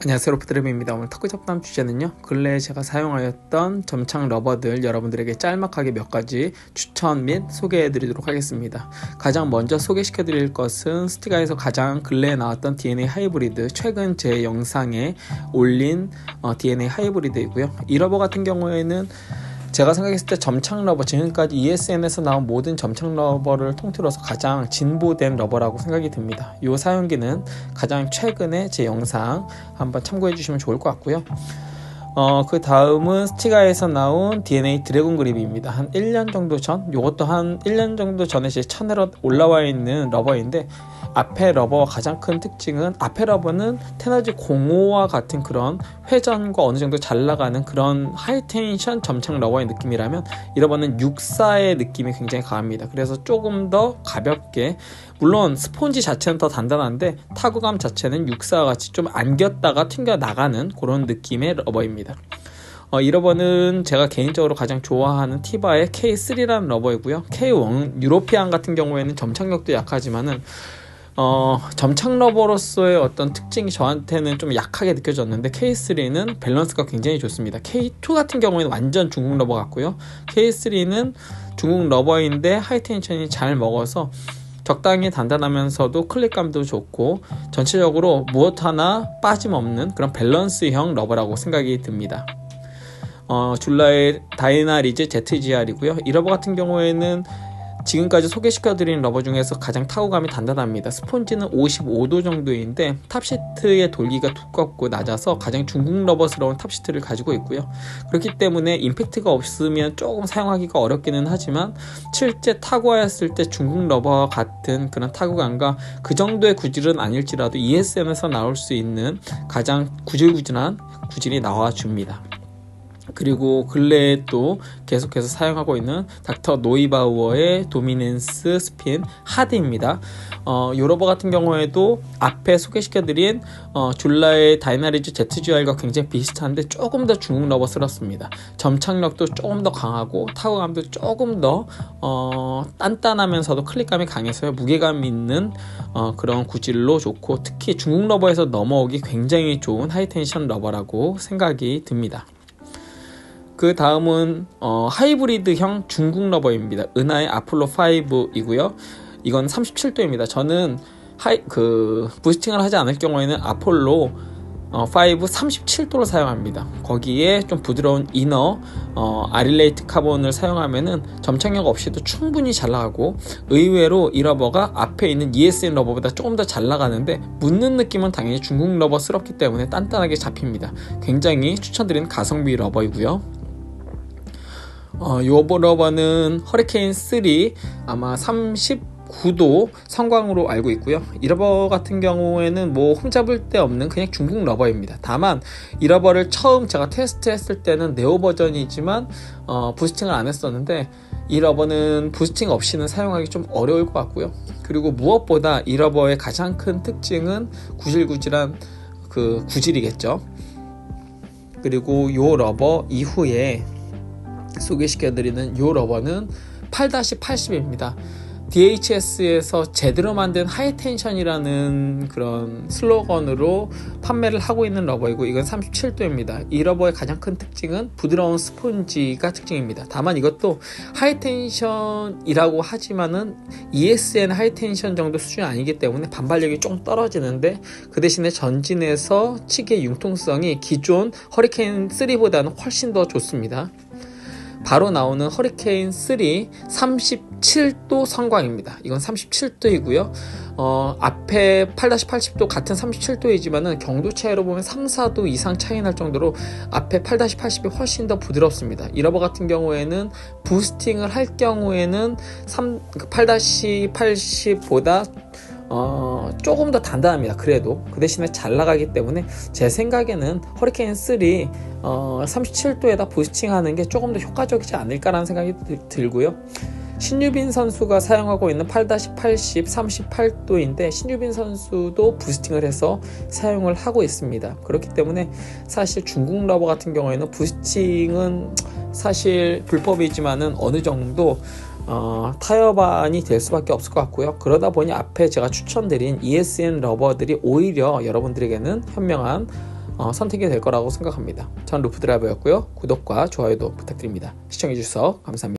안녕하세요, 로프드림입니다. 오늘 턱구 잡담 주제는요, 근래에 제가 사용하였던 점착 러버들 여러분들에게 짤막하게 몇 가지 추천 및 소개해 드리도록 하겠습니다. 가장 먼저 소개시켜 드릴 것은 스티가에서 가장 근래에 나왔던 DNA 하이브리드, 최근 제 영상에 올린 DNA 하이브리드이고요. 이 러버 같은 경우에는 제가 생각했을 때 점착 러버, 지금까지 ESN에서 나온 모든 점착 러버를 통틀어서 가장 진보된 러버라고 생각이 듭니다. 이 사용기는 가장 최근에 제 영상 한번 참고해 주시면 좋을 것 같고요. 그 다음은 스티가에서 나온 DNA 드래곤 그립입니다. 한 1년 정도 전, 이것도 한 1년 정도 전에 제 채널에 올라와 있는 러버인데, 앞에 러버와 가장 큰 특징은, 앞에 러버는 테너지 05와 같은 그런 회전과 어느 정도 잘 나가는 그런 하이텐션 점착 러버의 느낌이라면, 이 러버는 64의 느낌이 굉장히 강합니다. 그래서 조금 더 가볍게, 물론 스폰지 자체는 더 단단한데 타구감 자체는 64와 같이 좀 안겼다가 튕겨 나가는 그런 느낌의 러버입니다. 이 러버는 제가 개인적으로 가장 좋아하는 티바의 K3라는 러버이고요. K1 유로피안 같은 경우에는 점착력도 약하지만은 점착 러버로서의 어떤 특징이 저한테는 좀 약하게 느껴졌는데, K3는 밸런스가 굉장히 좋습니다. K2 같은 경우에는 완전 중국 러버 같고요. K3는 중국 러버인데 하이텐션이 잘 먹어서 적당히 단단하면서도 클릭감도 좋고, 전체적으로 무엇 하나 빠짐없는 그런 밸런스형 러버라고 생각이 듭니다. 줄라의 다이나리즈 ZGR이고요. 이 러버 같은 경우에는 지금까지 소개시켜드린 러버 중에서 가장 타구감이 단단합니다. 스폰지는 55도 정도인데 탑시트의 돌기가 두껍고 낮아서 가장 중국 러버스러운 탑시트를 가지고 있고요. 그렇기 때문에 임팩트가 없으면 조금 사용하기가 어렵기는 하지만, 실제 타구하였을 때 중국 러버와 같은 그런 타구감과 그 정도의 구질은 아닐지라도 ESN에서 나올 수 있는 가장 구질구질한 구질이 나와줍니다. 그리고 근래에 또 계속해서 사용하고 있는 닥터 노이바우어의 도미넨스 스핀 하드입니다. 이 러버 같은 경우에도 앞에 소개시켜드린 줄라의 다이나리즈 ZGR과 굉장히 비슷한데 조금 더 중국 러버스럽습니다. 점착력도 조금 더 강하고 타구감도 조금 더 단단하면서도 클릭감이 강해서 무게감 있는 그런 구질로 좋고, 특히 중국 러버에서 넘어오기 굉장히 좋은 하이텐션 러버라고 생각이 듭니다. 그 다음은 하이브리드형 중국 러버입니다. 은하의 아폴로 5이고요. 이건 37도입니다. 저는 부스팅을 하지 않을 경우에는 아폴로 5 37도를 사용합니다. 거기에 좀 부드러운 이너 아릴레이트 카본을 사용하면은 점착력 없이도 충분히 잘 나가고, 의외로 이 러버가 앞에 있는 ESN 러버보다 조금 더 잘 나가는데, 묻는 느낌은 당연히 중국 러버스럽기 때문에 단단하게 잡힙니다. 굉장히 추천드리는 가성비 러버이고요. 이 러버는 허리케인 3 아마 39도 성광으로 알고 있고요. 이 러버 같은 경우에는 뭐 흠잡을 데 없는 그냥 중국 러버입니다. 다만 이 러버를 처음 제가 테스트했을 때는 네오 버전이지만 부스팅을 안 했었는데, 이 러버는 부스팅 없이는 사용하기 좀 어려울 것 같고요. 그리고 무엇보다 이 러버의 가장 큰 특징은 구질구질한 그 구질이겠죠. 그리고 이 러버 이후에 소개시켜드리는 이 러버는 8-80입니다. DHS에서 제대로 만든 하이텐션이라는 그런 슬로건으로 판매를 하고 있는 러버이고, 이건 37도입니다. 이 러버의 가장 큰 특징은 부드러운 스폰지가 특징입니다. 다만 이것도 하이텐션이라고 하지만은 ESN 하이텐션 정도 수준이 아니기 때문에 반발력이 좀 떨어지는데, 그 대신에 전진에서 치기의 융통성이 기존 허리케인 3보다는 훨씬 더 좋습니다. 바로 나오는 허리케인 3 37도 성광입니다. 이건 37도이고요. 앞에 8-80도 같은 37도이지만은 경도 차이로 보면 3-4도 이상 차이 날 정도로 앞에 8-80이 훨씬 더 부드럽습니다. 이 러버 같은 경우에는 부스팅을 할 경우에는 8-80보다 조금 더 단단합니다. 그래도 그 대신에 잘 나가기 때문에 제 생각에는 허리케인 3 37도에다 부스팅하는 게 조금 더 효과적이지 않을까라는 생각이 들고요. 신유빈 선수가 사용하고 있는 8-80 38도인데 신유빈 선수도 부스팅을 해서 사용을 하고 있습니다. 그렇기 때문에 사실 중국 러버 같은 경우에는 부스팅은 사실 불법이지만은 어느 정도 타협안이 될 수밖에 없을 것 같고요. 그러다 보니 앞에 제가 추천드린 ESN 러버들이 오히려 여러분들에게는 현명한 선택이 될 거라고 생각합니다. 전 루프 드라이버였고요. 구독과 좋아요도 부탁드립니다. 시청해주셔서 감사합니다.